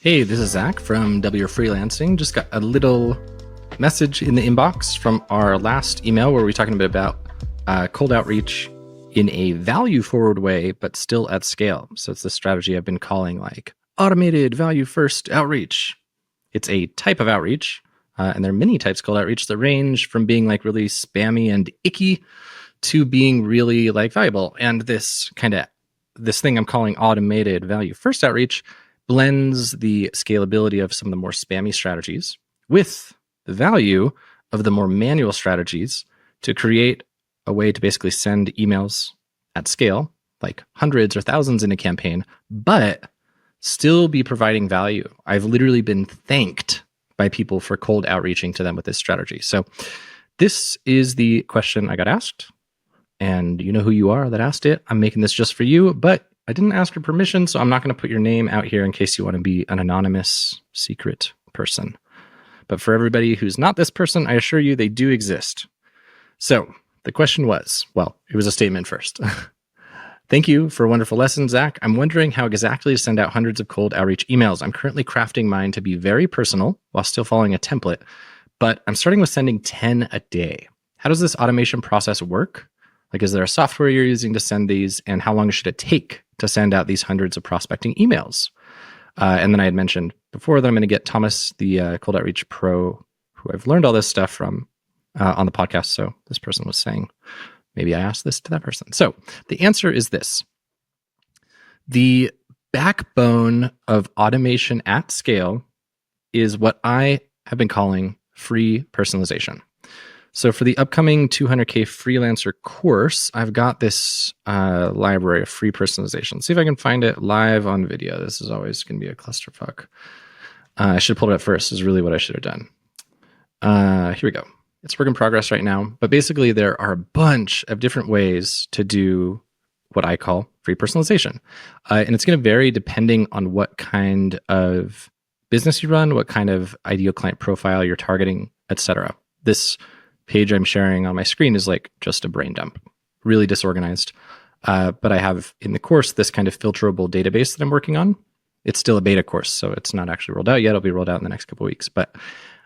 Hey, this is Zach from W Freelancing. Just got a little message in the inbox from our last email where we were talking a bit about cold outreach in a value forward way, but still at scale. So it's the strategy I've been calling like automated value first outreach. It's a type of outreach, and there are many types of cold outreach that range from being like really spammy and icky to being really like valuable. And this thing I'm calling automated value first outreach blends the scalability of some of the more spammy strategies with the value of the more manual strategies to create a way to basically send emails at scale, like hundreds or thousands in a campaign, but still be providing value. I've literally been thanked by people for cold outreaching to them with this strategy. So this is the question I got asked, and you know who you are that asked it. I'm making this just for you, but I didn't ask for permission, so I'm not going to put your name out here in case you want to be an anonymous, secret person. But for everybody who's not this person, I assure you they do exist. So the question was, well, it was a statement first. Thank you for a wonderful lesson, Zach. I'm wondering how exactly to send out hundreds of cold outreach emails. I'm currently crafting mine to be very personal while still following a template, but I'm starting with sending 10 a day. How does this automation process work? Like, is there a software you're using to send these, and how long should it take to send out these hundreds of prospecting emails? And then I had mentioned before that I'm going to get Thomas, the Cold Outreach Pro, who I've learned all this stuff from, on the podcast. So this person was saying, maybe I asked this to that person. So the answer is this. The backbone of automation at scale is what I have been calling free personalization. So for the upcoming 200K freelancer course, I've got this library of free personalization. See if I can find it live on video. This is always going to be a clusterfuck. I should have pulled it up first is really what I should have done. Here we go. It's work in progress right now. But basically, there are a bunch of different ways to do what I call free personalization. And it's going to vary depending on what kind of business you run, what kind of ideal client profile you're targeting, etc. This page I'm sharing on my screen is like just a brain dump, really disorganized. But I have in the course this kind of filterable database that I'm working on. It's still a beta course, so it's not actually rolled out yet. It'll be rolled out in the next couple of weeks. But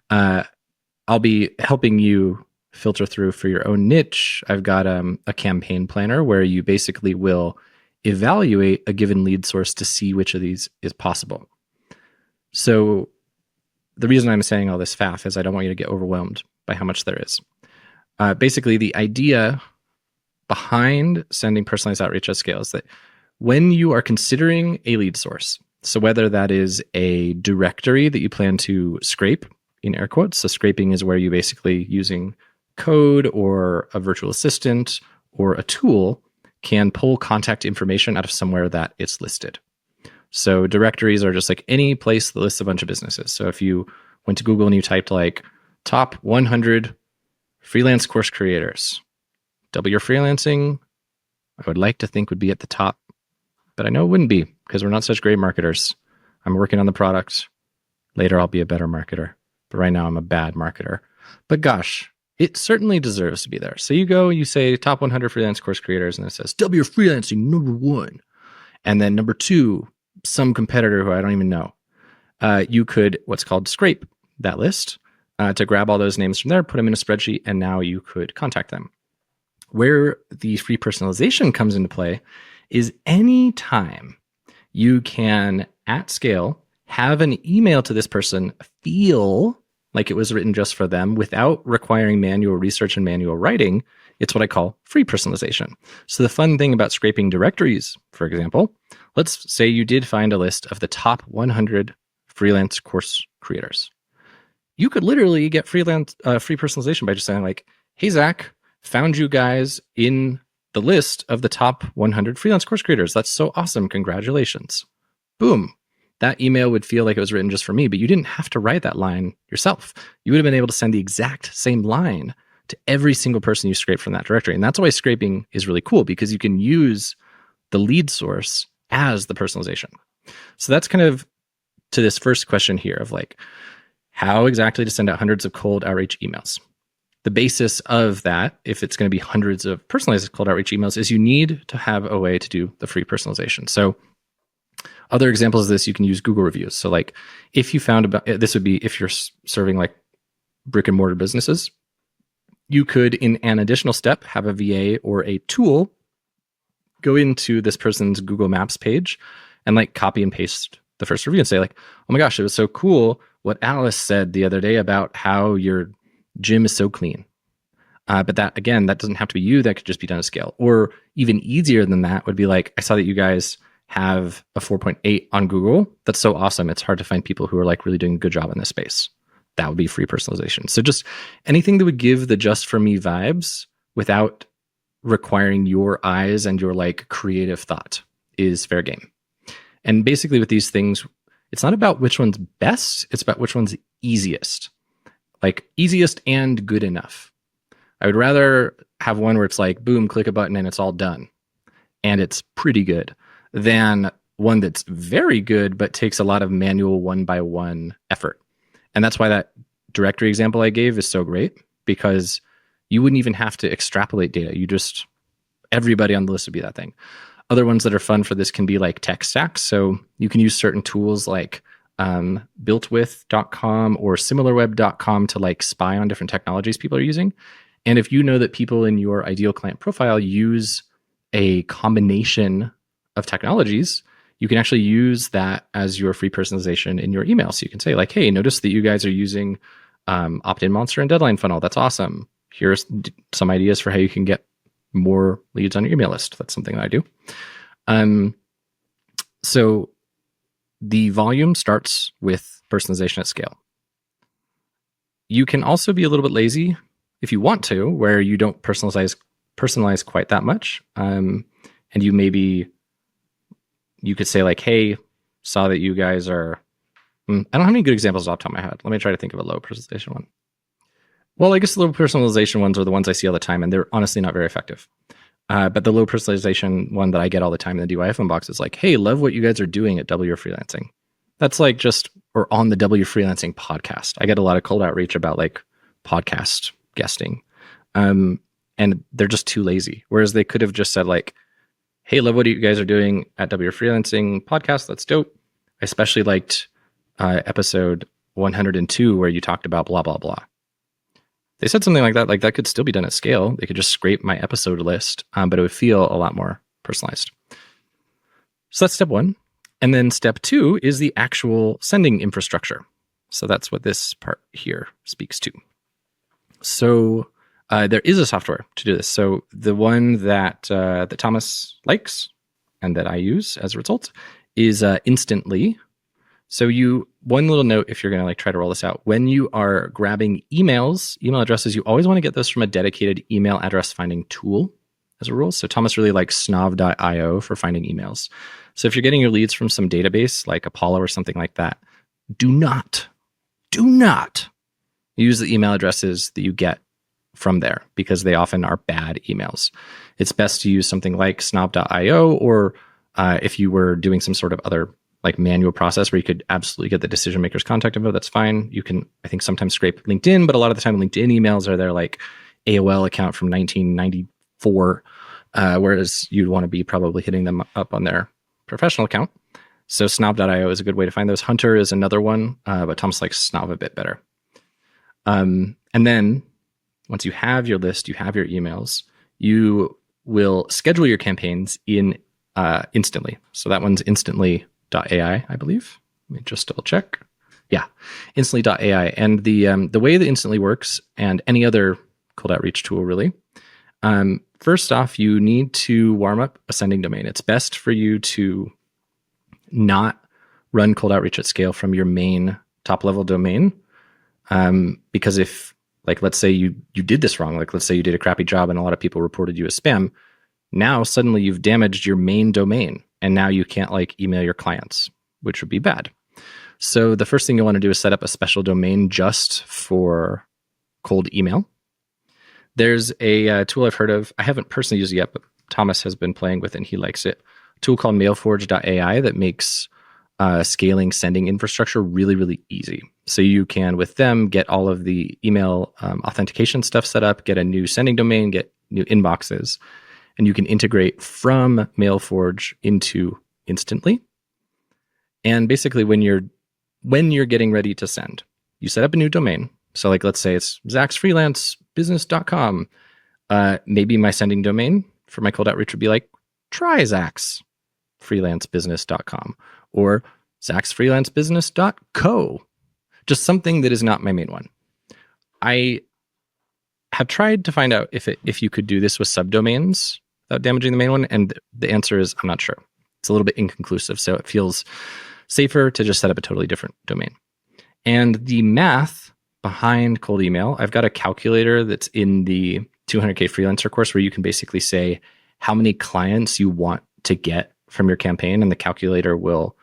I'll be helping you filter through for your own niche. I've got a campaign planner where you basically will evaluate a given lead source to see which of these is possible. So the reason I'm saying all this faff is I don't want you to get overwhelmed by how much there is. Basically, the idea behind sending personalized outreach at scale is that when you are considering a lead source, so whether that is a directory that you plan to scrape, in air quotes, so scraping is where you basically using code or a virtual assistant or a tool can pull contact information out of somewhere that it's listed. So directories are just like any place that lists a bunch of businesses. So if you went to Google and you typed like top 100 freelance course creators, W Freelancing, I would like to think would be at the top, but I know it wouldn't be because we're not such great marketers. I'm working on the product. Later, I'll be a better marketer, but right now I'm a bad marketer. But gosh, it certainly deserves to be there. So you go, you say top 100 freelance course creators, and it says W Freelancing #1. And then #2, some competitor who I don't even know. You could what's called scrape that list to grab all those names from there, put them in a spreadsheet, and now you could contact them. Where the free personalization comes into play is any time you can, at scale, have an email to this person feel like it was written just for them without requiring manual research and manual writing. It's what I call free personalization. So the fun thing about scraping directories, for example, let's say you did find a list of the top 100 freelance course creators. You could literally get free personalization by just saying like, hey, Zach, found you guys in the list of the top 100 freelance course creators. That's so awesome. Congratulations. Boom. That email would feel like it was written just for me, but you didn't have to write that line yourself. You would have been able to send the exact same line to every single person you scrape from that directory. And that's why scraping is really cool, because you can use the lead source as the personalization. So that's kind of to this first question here of like, how exactly to send out hundreds of cold outreach emails. The basis of that, if it's going to be hundreds of personalized cold outreach emails, is you need to have a way to do the free personalization. So Other examples of this, you can use Google reviews. So like if you found about, this would be if you're serving like brick and mortar businesses, you could, in an additional step, have a VA or a tool go into this person's Google Maps page and like copy and paste the first review and say like, oh my gosh, it was so cool what Alice said the other day about how your gym is so clean. But that, again, that doesn't have to be you. That could just be done at scale. Or even easier than that would be like, I saw that you guys have a 4.8 on Google. That's so awesome. It's hard to find people who are like really doing a good job in this space. That would be free personalization. So just anything that would give the just for me vibes without requiring your eyes and your like creative thought is fair game. And basically with these things, it's not about which one's best. It's about which one's easiest, like easiest and good enough. I would rather have one where it's like, boom, click a button and it's all done. And it's pretty good than one that's very good, but takes a lot of manual one-by-one effort. And that's why that directory example I gave is so great, because you wouldn't even have to extrapolate data. You just, everybody on the list would be that thing. Other ones that are fun for this can be like tech stacks. So you can use certain tools like builtwith.com or SimilarWeb.com to like spy on different technologies people are using. And if you know that people in your ideal client profile use a combination of technologies, you can actually use that as your free personalization in your email. So you can say like, hey, notice that you guys are using opt-in monster and deadline funnel. That's awesome. Here's some ideas for how you can get more leads on your email list. That's something that I do. So the volume starts with personalization at scale. You can also be a little bit lazy if you want to, where you don't personalize quite that much. And you could say like, hey, saw that you guys are, I don't have any good examples off the top of my head. Let me try to think of a low personalization one. Well, I guess the low personalization ones are the ones I see all the time, and they're honestly not very effective. But the low personalization one that I get all the time in the DYF inbox is like, hey, love what you guys are doing at W Freelancing. That's like or on the W Freelancing podcast. I get a lot of cold outreach about like podcast guesting. And they're just too lazy. Whereas they could have just said like, hey, love what you guys are doing at W Freelancing podcast. That's dope. I especially liked episode 102 where you talked about blah, blah, blah. They said something like that could still be done at scale. They could just scrape my episode list, but it would feel a lot more personalized. So that's step one. And then step two is the actual sending infrastructure. So that's what this part here speaks to. So there is a software to do this. So the one that Thomas likes and that I use as a result is Instantly. So one little note, if you're going to like try to roll this out, when you are grabbing email addresses, you always want to get those from a dedicated email address finding tool as a rule. So Thomas really likes snov.io for finding emails. So if you're getting your leads from some database like Apollo or something like that, do not use the email addresses that you get from there, because they often are bad emails. It's best to use something like snov.io, or if you were doing some sort of other like manual process where you could absolutely get the decision maker's contact info, that's fine. You can, I think, sometimes scrape LinkedIn, but a lot of the time LinkedIn emails are their like AOL account from 1994, whereas you'd want to be probably hitting them up on their professional account. So snov.io is a good way to find those. Hunter is another one, but Thomas likes Snov a bit better. And then once you have your list, you have your emails, you will schedule your campaigns in Instantly. So that one's instantly.ai, I believe. Let me just double check. Yeah, instantly.ai. And the way that Instantly works, and any other cold outreach tool really, first off, you need to warm up a sending domain. It's best for you to not run cold outreach at scale from your main top level domain. Because if, like, let's say you did this wrong, like let's say you did a crappy job and a lot of people reported you as spam, now suddenly you've damaged your main domain and now you can't like email your clients, which would be bad. So the first thing you'll want to do is set up a special domain just for cold email. There's a tool I've heard of. I haven't personally used it yet, but Thomas has been playing with it and he likes it. A tool called mailforge.ai that makes scaling sending infrastructure really, really easy. So you can, with them, get all of the email authentication stuff set up, get a new sending domain, get new inboxes, and you can integrate from Mailforge into Instantly. And basically when you're getting ready to send, you set up a new domain. So like, let's say it's zachsfreelancebusiness.com. Maybe my sending domain for my cold outreach would be like try zachsfreelancebusiness.com or zachsfreelancebusiness.co. Just something that is not my main one. I have tried to find out if you could do this with subdomains without damaging the main one, and the answer is I'm not sure. It's a little bit inconclusive, so it feels safer to just set up a totally different domain. And the math behind cold email, I've got a calculator that's in the 200K freelancer course where you can basically say how many clients you want to get from your campaign, and the calculator will,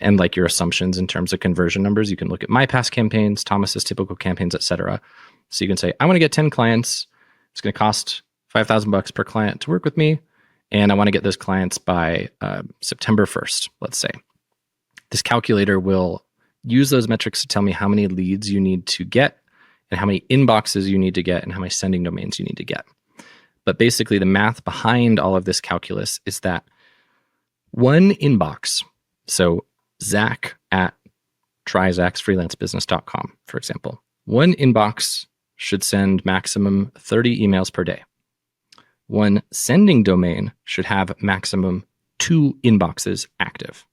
and like your assumptions in terms of conversion numbers, you can look at my past campaigns, Thomas's typical campaigns, etc. So you can say, I want to get 10 clients. It's going to cost $5,000 per client to work with me. And I want to get those clients by September 1st, let's say. This calculator will use those metrics to tell me how many leads you need to get and how many inboxes you need to get and how many sending domains you need to get. But basically the math behind all of this calculus is that one inbox, so Zach at tryzachsfreelancebusiness.com, for example, one inbox should send maximum 30 emails per day. One sending domain should have maximum 2 inboxes active.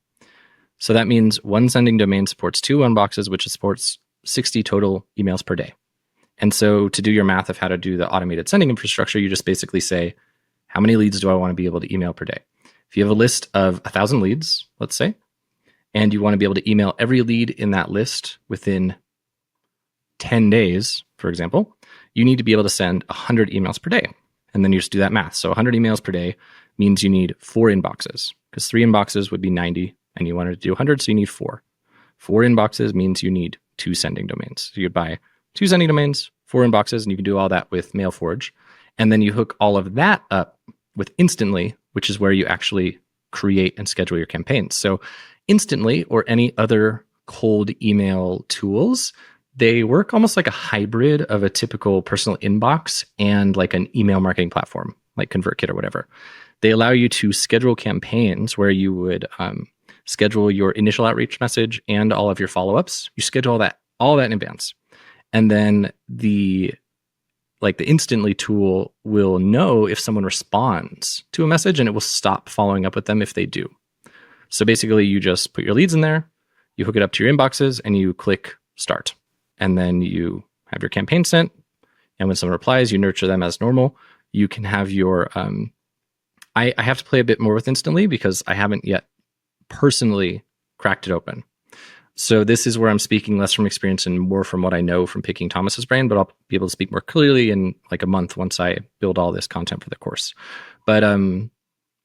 So that means one sending domain supports 2 inboxes, which supports 60 total emails per day. And so to do your math of how to do the automated sending infrastructure, you just basically say, how many leads do I want to be able to email per day? If you have a list of 1,000 leads, let's say, and you want to be able to email every lead in that list within 10 days, for example, you need to be able to send 100 emails per day. And then you just do that math. So 100 emails per day means you need 4 inboxes, because 3 inboxes would be 90 and you wanted to do 100, so you need 4. 4 inboxes means you need 2 sending domains. So you'd buy 2 sending domains, 4 inboxes, and you can do all that with MailForge. And then you hook all of that up with Instantly, which is where you actually create and schedule your campaigns. So Instantly, or any other cold email tools, they work almost like a hybrid of a typical personal inbox and like an email marketing platform like ConvertKit or whatever. They allow you to schedule campaigns where you would schedule your initial outreach message and all of your follow-ups. You schedule all that in advance. And then the Instantly tool will know if someone responds to a message, and it will stop following up with them if they do. So basically you just put your leads in there, you hook it up to your inboxes, and you click start. And then you have your campaign sent. And when someone replies, you nurture them as normal. You can have your, I have to play a bit more with Instantly because I haven't yet personally cracked it open. So this is where I'm speaking less from experience and more from what I know from picking Thomas's brain, but I'll be able to speak more clearly in like a month once I build all this content for the course. But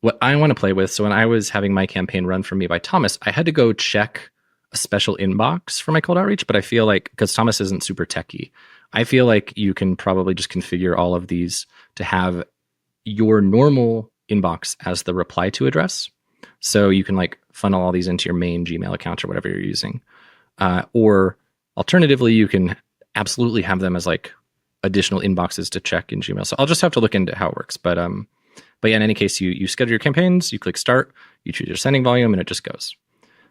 what I want to play with, so when I was having my campaign run for me by Thomas, I had to go check a special inbox for my cold outreach, but I feel like, because Thomas isn't super techy, I feel like you can probably just configure all of these to have your normal inbox as the reply to address. So you can like funnel all these into your main Gmail account or whatever you're using. Or alternatively, you can absolutely have them as like additional inboxes to check in Gmail. So I'll just have to look into how it works. But yeah, in any case, you schedule your campaigns, you click start, you choose your sending volume, and it just goes.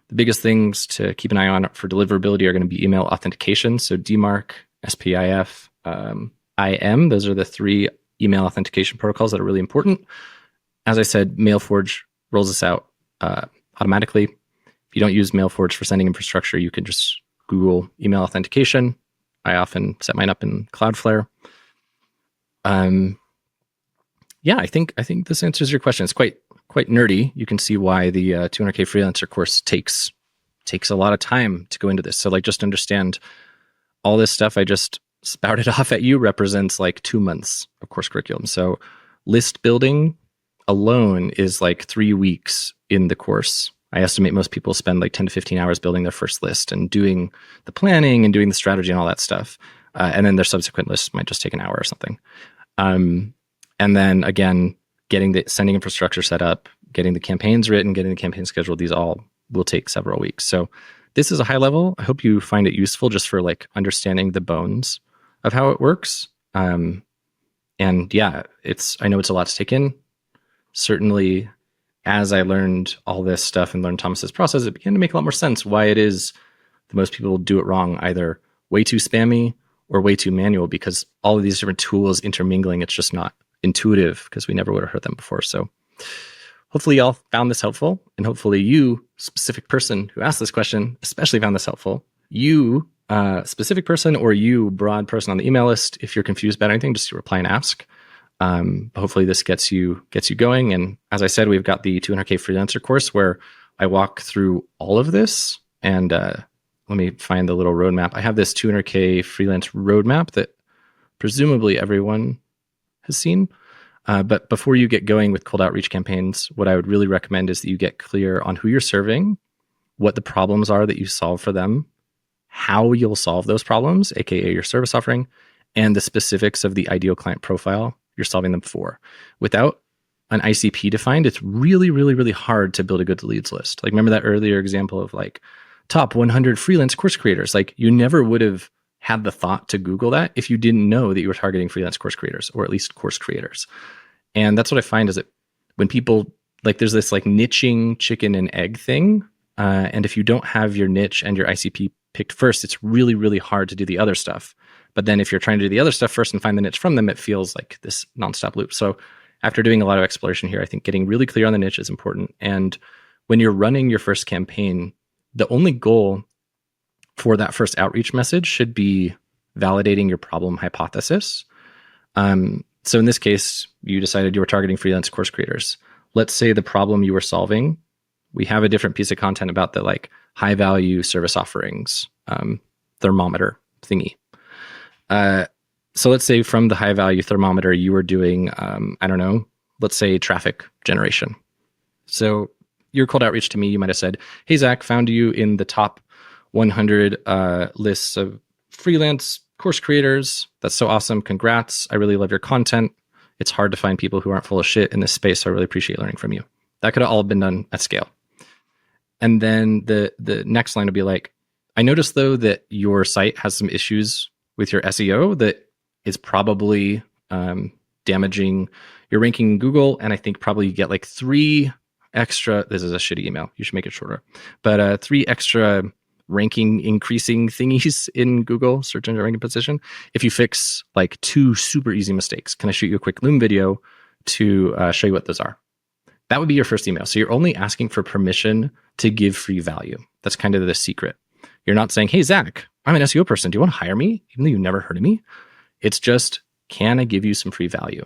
The biggest things to keep an eye on for deliverability are going to be email authentication. So DMARC, SPIF, IM. Those are the 3 email authentication protocols that are really important. As I said, MailForge rolls this out automatically. If you don't use MailForge for sending infrastructure, you can just Google email authentication. I often set mine up in Cloudflare. Yeah, I think this answers your question. It's quite nerdy. You can see why the 200K freelancer course takes a lot of time to go into this. So like, just understand all this stuff I just spouted off at you represents like 2 months of course curriculum. So list building alone is like 3 weeks in the course. I estimate most people spend like 10 to 15 hours building their first list and doing the planning and doing the strategy and all that stuff. And then their subsequent lists might just take an hour or something. And then again, getting the sending infrastructure set up, getting the campaigns written, getting the campaign scheduled, these all will take several weeks. So this is a high level. I hope you find it useful just for like understanding the bones of how it works. And yeah, I know it's a lot to take in. Certainly as I learned all this stuff and learned Thomas's process, it began to make a lot more sense why it is that most people do it wrong, either way too spammy or way too manual, because all of these different tools intermingling, it's just not intuitive because we never would have heard them before. So hopefully y'all found this helpful, and hopefully you, specific person who asked this question, especially found this helpful. You, specific person, or you, broad person on the email list, if you're confused about anything, just reply and ask. Hopefully this gets you going. And as I said, we've got the 200K freelancer course where I walk through all of this. And let me find the little roadmap. I have this 200K freelance roadmap that presumably everyone has seen. But before you get going with cold outreach campaigns, what I would really recommend is that you get clear on who you're serving, what the problems are that you solve for them, how you'll solve those problems, aka your service offering, and the specifics of the ideal client profile you're solving them for. Without an ICP defined, it's really, really, really hard to build a good leads list. Like, remember that earlier example of like top 100 freelance course creators? Like, you never would have had the thought to Google that if you didn't know that you were targeting freelance course creators, or at least course creators. And that's what I find is that when people, like, there's this like niching chicken and egg thing. And if you don't have your niche and your ICP picked first, it's really, really hard to do the other stuff. But then if you're trying to do the other stuff first and find the niche from them, it feels like this nonstop loop. So after doing a lot of exploration here, I think getting really clear on the niche is important. And when you're running your first campaign, the only goal for that first outreach message should be validating your problem hypothesis. So in this case, you decided you were targeting freelance course creators. Let's say the problem you were solving, we have a different piece of content about the like high value service offerings, thermometer thingy. So let's say from the high value thermometer, you were doing, I don't know, let's say traffic generation. So your cold outreach to me, you might have said, hey, Zach, found you in the top 100 lists of freelance course creators. That's so awesome. Congrats. I really love your content. It's hard to find people who aren't full of shit in this space. So I really appreciate learning from you. That could have all been done at scale. And then the next line would be like, I noticed though that your site has some issues with your SEO that is probably damaging your ranking in Google. And I think probably you get like 3 extra, this is a shitty email, you should make it shorter, but 3 extra ranking increasing thingies in Google search engine ranking position if you fix like 2 super easy mistakes. Can I shoot you a quick Loom video to show you what those are? That would be your first email. So you're only asking for permission to give free value. That's kind of the secret. You're not saying, hey, Zach, I'm an SEO person. Do you want to hire me? Even though you've never heard of me. It's just, can I give you some free value?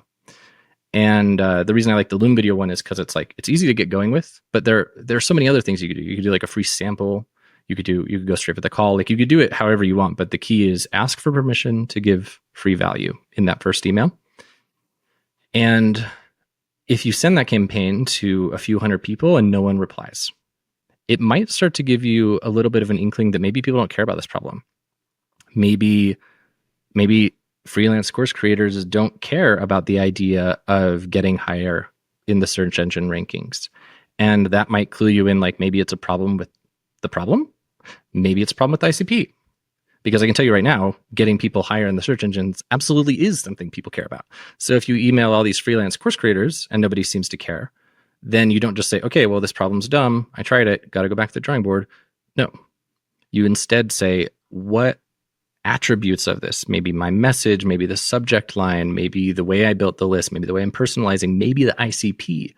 And the reason I like the Loom video one is because it's like, it's easy to get going with, but there are so many other things you could do. You could do like a free sample. You could go straight for the call. Like, you could do it however you want, but the key is ask for permission to give free value in that first email. And if you send that campaign to a few hundred people and no one replies, it might start to give you a little bit of an inkling that maybe people don't care about this problem. Maybe freelance course creators don't care about the idea of getting higher in the search engine rankings. And that might clue you in, like, maybe it's a problem with the problem. Maybe it's a problem with ICP. Because I can tell you right now, getting people higher in the search engines absolutely is something people care about. So if you email all these freelance course creators and nobody seems to care, then you don't just say, okay, well, this problem's dumb. I tried it. Got to go back to the drawing board. No. You instead say, what attributes of this? Maybe my message, maybe the subject line, maybe the way I built the list, maybe the way I'm personalizing, maybe the ICP.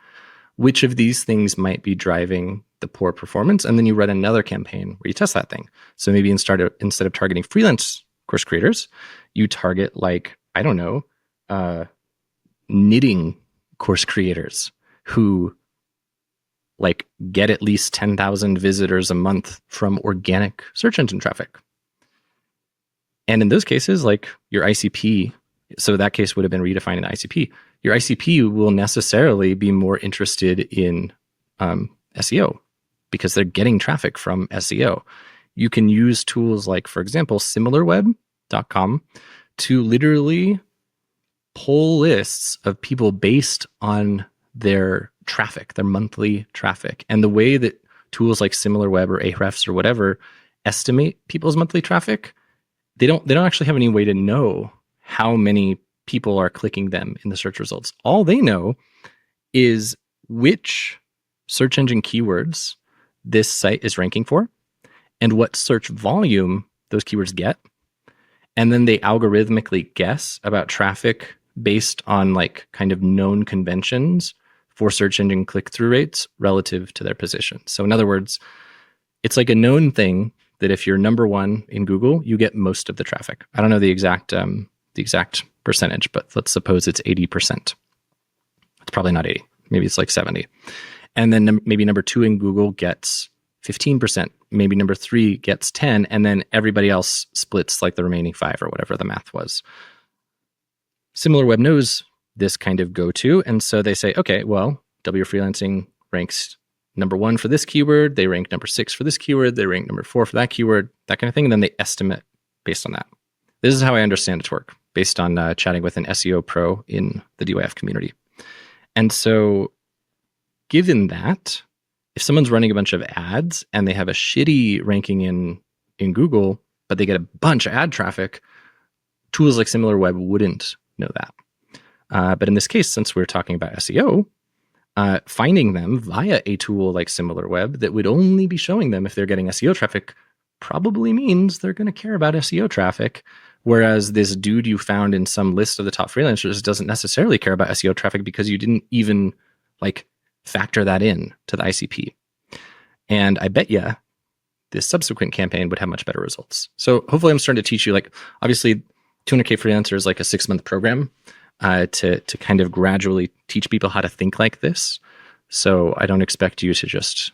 Which of these things might be driving the poor performance? And then you run another campaign where you test that thing. So maybe instead of targeting freelance course creators, you target, like, I don't know, knitting course creators who like get at least 10,000 visitors a month from organic search engine traffic. And in those cases, like, your ICP, so that case would have been redefined in ICP. Your ICP will necessarily be more interested in SEO because they're getting traffic from SEO. You can use tools like, for example, SimilarWeb.com to literally pull lists of people based on their traffic, their monthly traffic. And the way that tools like SimilarWeb or Ahrefs or whatever estimate people's monthly traffic, they don't actually have any way to know how many people are clicking them in the search results. All they know is which search engine keywords this site is ranking for and what search volume those keywords get. And then they algorithmically guess about traffic based on like kind of known conventions for search engine click-through rates relative to their position. So in other words, it's like a known thing that if you're number one in Google, you get most of the traffic. I don't know the exact percentage, but let's suppose it's 80%. It's probably not 80. Maybe it's like 70. And then maybe number two in Google gets 15%. Maybe number three gets 10, and then everybody else splits like the remaining 5 or whatever the math was. SimilarWeb knows this kind of go-to, and so they say, okay, well, W Freelancing ranks number 1 for this keyword, they rank number 6 for this keyword, they rank number 4 for that keyword, that kind of thing, and then they estimate based on that. This is how I understand it to work, based on chatting with an SEO pro in the DYF community. And so given that, if someone's running a bunch of ads and they have a shitty ranking in Google, but they get a bunch of ad traffic, tools like SimilarWeb wouldn't know that. But in this case, since we're talking about SEO, finding them via a tool like SimilarWeb that would only be showing them if they're getting SEO traffic probably means they're going to care about SEO traffic. Whereas this dude you found in some list of the top freelancers doesn't necessarily care about SEO traffic because you didn't even like factor that in to the ICP. And I bet you this subsequent campaign would have much better results. So hopefully I'm starting to teach you, like, obviously 200K freelancer is like a 6-month program to kind of gradually teach people how to think like this. So I don't expect you to just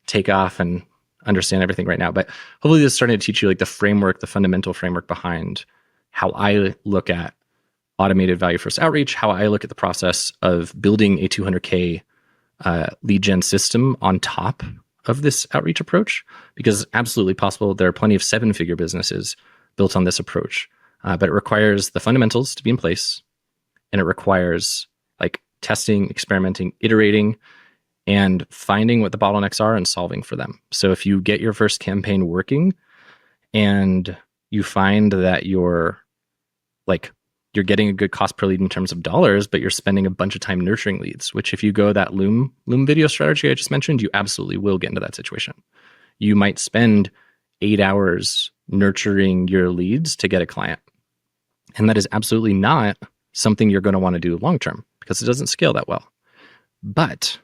take off and understand everything right now, but hopefully this is starting to teach you like the framework, the fundamental framework behind how I look at automated value first outreach, how I look at the process of building a 200K lead gen system on top of this outreach approach, because it's absolutely possible there are plenty of 7-figure businesses built on this approach, but it requires the fundamentals to be in place, and it requires like testing, experimenting, iterating, and finding what the bottlenecks are and solving for them. So if you get your first campaign working and you find that you're getting a good cost per lead in terms of dollars, but you're spending a bunch of time nurturing leads, which if you go that Loom video strategy I just mentioned, you absolutely will get into that situation. You might spend 8 hours nurturing your leads to get a client. And that is absolutely not something you're going to want to do long-term because it doesn't scale that well. But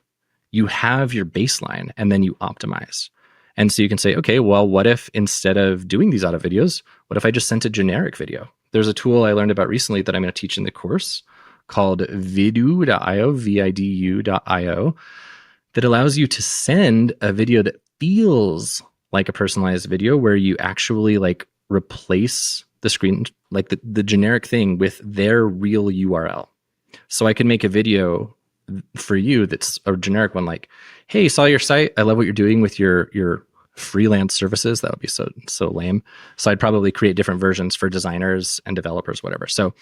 you have your baseline and then you optimize. And so you can say, okay, well, what if instead of doing these auto videos, what if I just sent a generic video? There's a tool I learned about recently that I'm going to teach in the course called vidu.io, vidu.io, that allows you to send a video that feels like a personalized video where you actually like replace the screen, like the generic thing with their real URL. So I can make a video for you that's a generic one like, hey, saw your site. I love what you're doing with your freelance services. That would be so lame. So I'd probably create different versions for designers and developers, whatever. So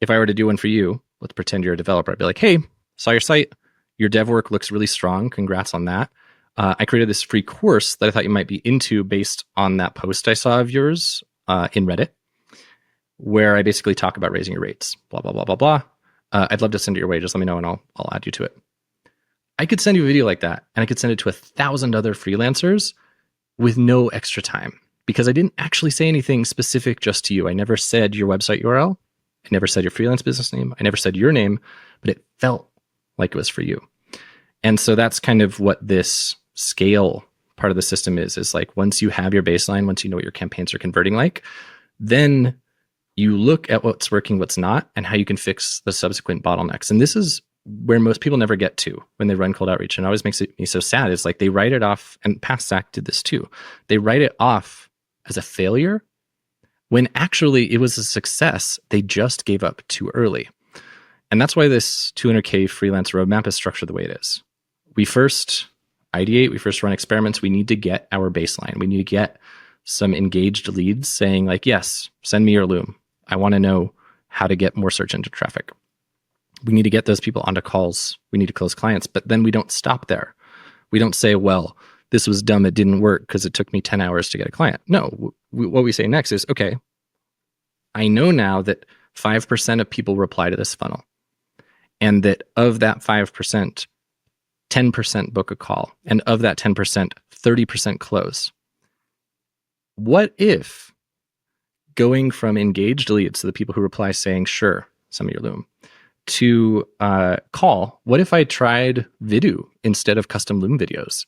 if I were to do one for you, let's pretend you're a developer. I'd be like, hey, saw your site. Your dev work looks really strong. Congrats on that. I created this free course that I thought you might be into based on that post I saw of yours in Reddit, where I basically talk about raising your rates, blah, blah, blah, blah, blah. I'd love to send it your way. Just let me know and I'll add you to it. I could send you a video like that and I could send it to 1,000 other freelancers with no extra time because I didn't actually say anything specific just to you. I never said your website URL. I never said your freelance business name. I never said your name, but it felt like it was for you. And so that's kind of what this scale part of the system is like once you have your baseline, once you know what your campaigns are converting like, then you look at what's working, what's not, and how you can fix the subsequent bottlenecks. And this is where most people never get to when they run cold outreach. And it always makes me so sad. It's like they write it off, and past Zach did this too. They write it off as a failure when actually it was a success. They just gave up too early. And that's why this 200K freelance roadmap is structured the way it is. We first ideate, we first run experiments. We need to get our baseline. We need to get some engaged leads saying like, yes, send me your Loom. I want to know how to get more search engine traffic. We need to get those people onto calls. We need to close clients, but then we don't stop there. We don't say, well, this was dumb. It didn't work because it took me 10 hours to get a client. No, what we say next is, okay, I know now that 5% of people reply to this funnel. And that of that 5%, 10% book a call. And of that 10%, 30% close. What if going from engaged leads, so the people who reply saying, sure, send me your Loom, to call, what if I tried Vidu instead of custom Loom videos?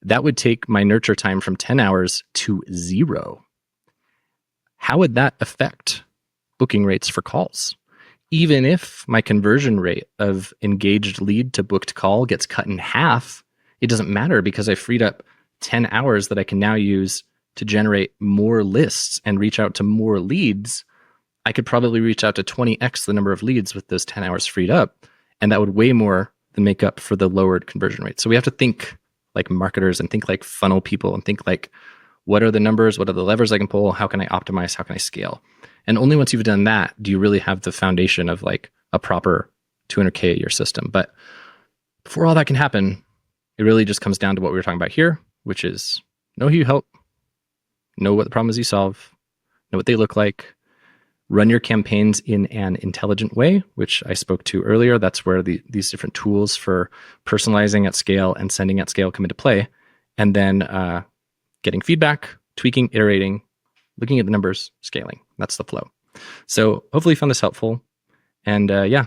That would take my nurture time from 10 hours to 0. How would that affect booking rates for calls? Even if my conversion rate of engaged lead to booked call gets cut in half, it doesn't matter because I freed up 10 hours that I can now use to generate more lists and reach out to more leads. I could probably reach out to 20x the number of leads with those 10 hours freed up. And that would way more than make up for the lowered conversion rate. So we have to think like marketers and think like funnel people and think like, what are the numbers? What are the levers I can pull? How can I optimize? How can I scale? And only once you've done that, do you really have the foundation of like a proper 200K a year system. But before all that can happen, it really just comes down to what we were talking about here, which is know who you help, know what the problem is you solve, know what they look like, run your campaigns in an intelligent way, which I spoke to earlier. That's where these different tools for personalizing at scale and sending at scale come into play. And then getting feedback, tweaking, iterating, looking at the numbers, scaling. That's the flow. So hopefully you found this helpful. And yeah,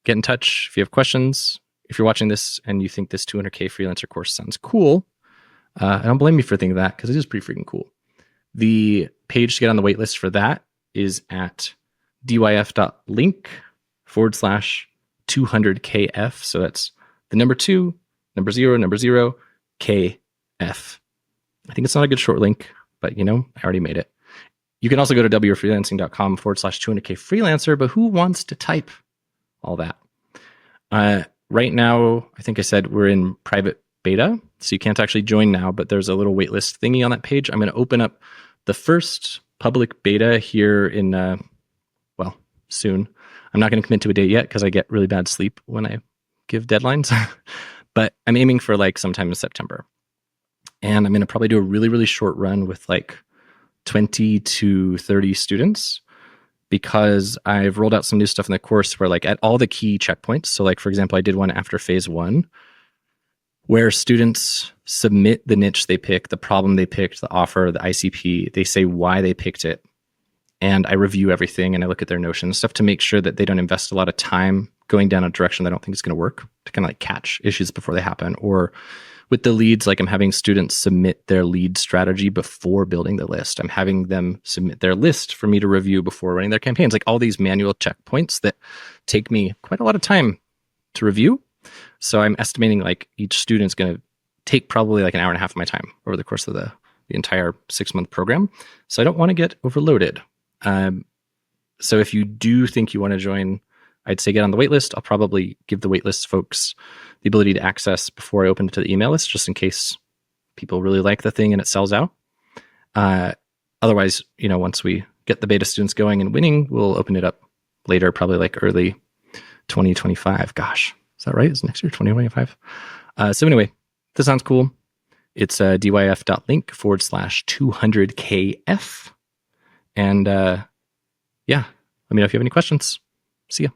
get in touch if you have questions. If you're watching this and you think this 200K freelancer course sounds cool, I don't blame you for thinking that because it is pretty freaking cool. The page to get on the waitlist for that is at dyf.link/200KF. So that's the number 2, number 0, number 0, KF. I think it's not a good short link, but I already made it. You can also go to wfreelancing.com/200K freelancer, but who wants to type all that? Right now, I think I said we're in private beta, so you can't actually join now, but there's a little waitlist thingy on that page. I'm going to open up the first public beta here in, soon. I'm not going to commit to a date yet because I get really bad sleep when I give deadlines, but I'm aiming for like sometime in September. And I'm going to probably do a really, really short run with like 20 to 30 students because I've rolled out some new stuff in the course where like at all the key checkpoints. So like, for example, I did one after phase 1 where students submit the niche they pick, the problem they picked, the offer, the ICP. They say why they picked it. And I review everything and I look at their Notion and stuff to make sure that they don't invest a lot of time going down a direction they don't think is going to work, to kind of like catch issues before they happen. Or with the leads, like I'm having students submit their lead strategy before building the list. I'm having them submit their list for me to review before running their campaigns, like all these manual checkpoints that take me quite a lot of time to review. So I'm estimating like each student's going to take probably like an hour and a half of my time over the course of the entire 6-month program. So I don't want to get overloaded. So if you do think you want to join, I'd say get on the waitlist. I'll probably give the waitlist folks the ability to access before I open it to the email list, just in case people really like the thing and it sells out. Otherwise, once we get the beta students going and winning, we'll open it up later, probably like early 2025. Gosh, is that right? Is next year 2025? So anyway, if this sounds cool. It's dyf.link/200KF. And yeah, let me know if you have any questions. See ya.